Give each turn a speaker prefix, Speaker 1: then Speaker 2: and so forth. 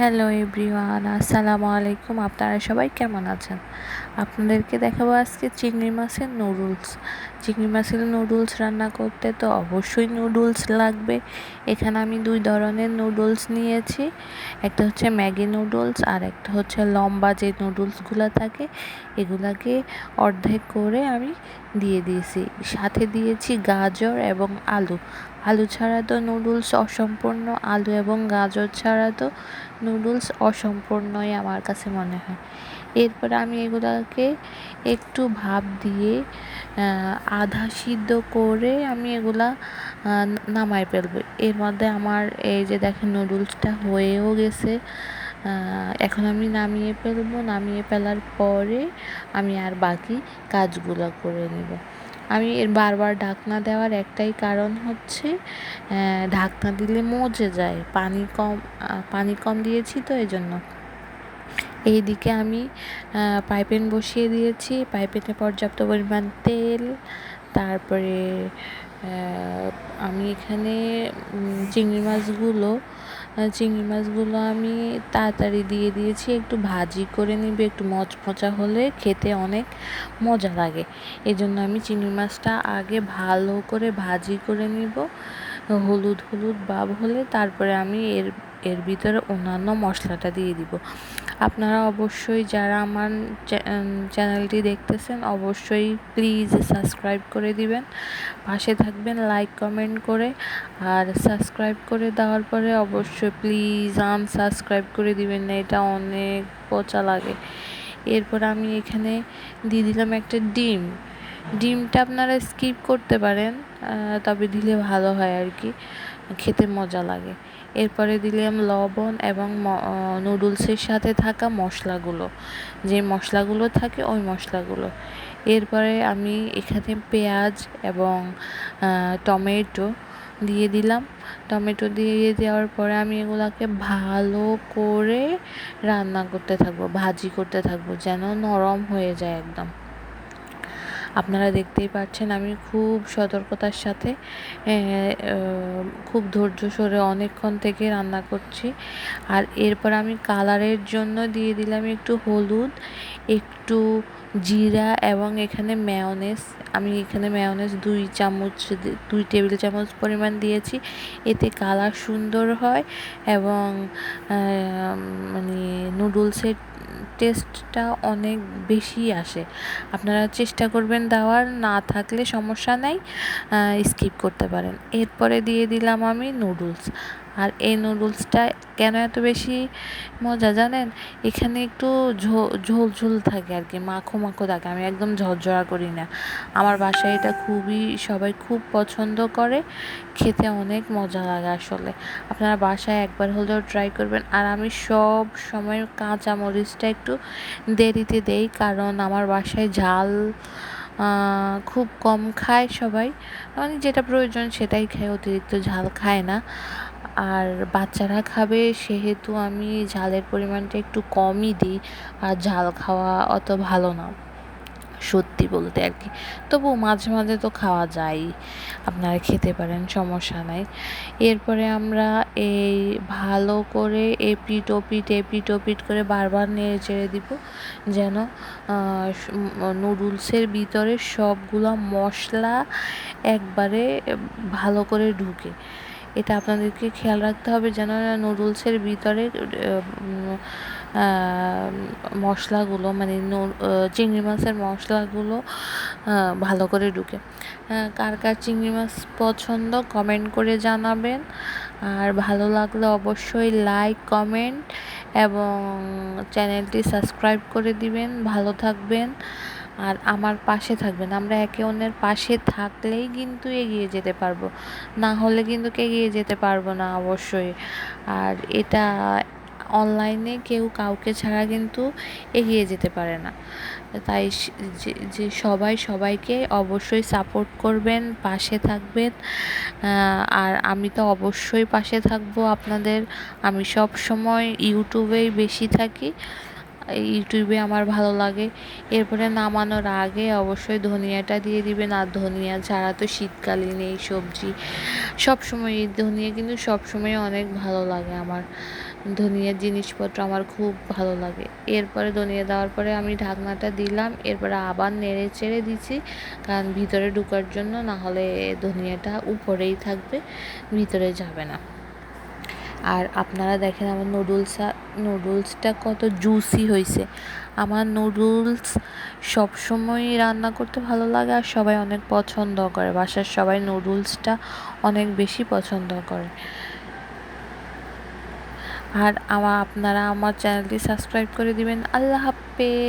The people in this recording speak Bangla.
Speaker 1: হ্যালো এভরিওয়ান, আসসালামু আলাইকুম। আপনারা সবাই কেমন আছেন? আপনাদেরকে দেখাবো আজকে চিংড়ি মাছের নুডলস। চিংড়ি মাছের নুডলস রান্না করতে তো অবশ্যই নুডলস লাগবে। এখানে আমি দুই ধরনের নুডলস নিয়েছি। একটা হচ্ছে ম্যাগি নুডলস আর একটা হচ্ছে লম্বা যে নুডলসগুলো থাকে এগুলাকে অর্ধেক করে আমি দিয়ে দিয়েছি। সাথে দিয়েছি গাজর এবং আলু। আলু ছাড়া তো নুডলস অসম্পূর্ণ, আলু এবং গাজর ছাড়া তো নুডলস অসম্পূর্ণই আমার কাছে মনে হয়। এরপরে আমি এগুলাকে একটু ভাপ দিয়ে আধা সিদ্ধ করে আমি এগুলা নামাই ফেলবো। এর মধ্যে আমার এই যে দেখেন নুডলসটা হয়েও গেছে। এখন আমি নামিয়ে ফেলবো। নামিয়ে ফেলার পরে আমি আর বাকি কাজগুলো করে নেব। আমি এর বারবার ঢাকনা দেওয়ার একটাই কারণ হচ্ছে ঢাকনা দিলে মজে যায়, পানি কম দিয়েছি তো এই জন্য। এইদিকে আমি পাইপেন বসিয়ে দিয়েছি। পাইপেনে পর্যাপ্ত পরিমাণ তেল, তারপরে আমি এখানে চিংড়ি মাছগুলো আমি তাড়াতাড়ি দিয়ে দিয়েছি। একটু ভাজি করে নিবে, একটু মচমচা হলে খেতে অনেক মজা লাগে। এই জন্য আমি চিংড়ি মাছটা আগে ভালো করে ভাজি করে নিব। হলুদ হলুদ ভাব হলে তারপরে আমি এর ভিতরে অন্যান্য মশলাটা দিয়ে দিব। আপনারা অবশ্যই যারা আমার চ্যানেলটি দেখতেছেন অবশ্যই প্লিজ সাবস্ক্রাইব করে দিবেন, পাশে থাকবেন লাইক কমেন্ট করে। আর সাবস্ক্রাইব করে দেওয়ার পরে অবশ্যই প্লিজ আনসাবস্ক্রাইব করে দিবেন না, এটা অনেক পচা লাগে। এরপর আমি এখানে দিয়ে দিলাম একটা ডিমটা আপনারা স্কিপ করতে পারেন, তবে দিলে ভালো হয় আর কি, খেতে মজা লাগে। এরপরে দিলাম লবণ এবং নুডলসের সাথে থাকা মশলাগুলো, যে মশলাগুলো থাকে ওই মশলাগুলো। এরপরে আমি এখানে পেঁয়াজ এবং টমেটো দিয়ে দিলাম। টমেটো দিয়ে দেওয়ার পরে আমি এগুলাকে ভালো করে রান্না করতে থাকবো, ভাজি করতে থাকবো যেন নরম হয়ে যায় একদম। আপনারা দেখতেই পাচ্ছেন আমি খুব সতর্কতার সাথে খুব ধৈর্য সরে অনেকক্ষণ থেকে রান্না করছি। আর এরপর আমি কালারের জন্য দিয়ে দিলাম একটু হলুদ, একটু জিরা এবং এখানে মেয়োনেজ। আমি এখানে মেয়োনেজ 2 টেবিল চামচ পরিমাণ দিয়েছি। এতে কালার সুন্দর হয় এবং মানে নুডলসের টেস্টটা অনেক বেশি আসে। আপনারা চেষ্টা করবেন দেওয়ার, না থাকলে সমস্যা নাই, স্কিপ করতে পারেন। এরপরে দিয়ে দিলাম আমি নুডলস। আর এই নুডলসটা কেন এত বেশি মজা জানেন? এখানে একটু ঝোল ঝোল থাকে আর কি, মাখো মাখো থাকে। আমি একদম ঝরঝরা করি না। আমার বাসায় এটা সবাই খুব পছন্দ করে, খেতে অনেক মজা লাগে আসলে। আপনারা বাসায় একবার হলেও ট্রাই করবেন। আর আমি সব সময় কাঁচা মরিচটা একটু দেরিতে দেই, কারণ আমার বাসায় ঝাল খুব কম খায় সবাই, মানে যেটা প্রয়োজন সেটাই খায়, অতিরিক্ত ঝাল খায় না। আর বাচ্চারা খাবে সেহেতু আমি ঝালের পরিমাণটা একটু কমই দিই। আর ঝাল খাওয়া অত ভালো না সত্যি বলতে আর কি, তবু মাঝে মাঝে তো খাওয়া যায়, আপনারা খেতে পারেন, সমস্যা নাই। এরপরে আমরা এই ভালো করে এপিট ওপিট করে বারবার নেড়ে চেড়ে দিব যেন নুডলসের ভিতরে সবগুলো মশলা একবারে ভালো করে ঢুকে। এটা আপনাদেরকে খেয়াল রাখতে হবে যেন নুডলসের ভিতরে মশলাগুলো মানে চিংড়ি মাছের মশলাগুলো ভালো করে ঢুকে। কার কার চিংড়ি মাছ পছন্দ কমেন্ট করে জানাবেন। আর ভালো লাগলে অবশ্যই লাইক কমেন্ট এবং চ্যানেলটি সাবস্ক্রাইব করে দিবেন। ভালো থাকবেন আর আমার পাশে থাকবেন। আমরা একে অন্যের পাশে থাকলেই কিন্তু এগিয়ে যেতে পারবো, না হলে কিন্তু এগিয়ে যেতে পারবো না অবশ্যই। আর এটা অনলাইনে কেউ কাউকে ছাড়া কিন্তু এগিয়ে যেতে পারে না। তাই যে সবাই সবাইকে অবশ্যই সাপোর্ট করবেন, পাশে থাকবেন। আর আমি তো অবশ্যই পাশে থাকবো আপনাদের। আমি সব সময় ইউটিউবেই বেশি থাকি, ইউটিউবে আমার ভালো লাগে। এরপরে নামানোর আগে অবশ্যই ধনিয়াটা দিয়ে দিবেন। আর ধনিয়া ছাড়া তো শীতকালীন এই সবজি সবসময়, এই ধনিয়া কিন্তু সবসময় অনেক ভালো লাগে আমার। ধনিয়ার জিনিসপত্র আমার খুব ভালো লাগে। এরপরে ধনিয়া দেওয়ার পরে আমি ঢাকনাটা দিলাম, এরপরে আবার নেড়ে চেড়ে দিচ্ছি, কারণ ভিতরে ঢোকার জন্য, না হলে ধনিয়াটা উপরেই থাকবে, ভিতরে যাবে না। আর আপনারা দেখেন আমার নুডলসটা কত জুসি হয়েছে। আমার নুডলস সবসময়ই রান্না করতে ভালো লাগে, আর সবাই অনেক পছন্দ করে, বাসার সবাই নুডলসটা অনেক বেশি পছন্দ করে। আর আপনারা আমার চ্যানেলটি সাবস্ক্রাইব করে দিবেন। আল্লাহ হাফেজ।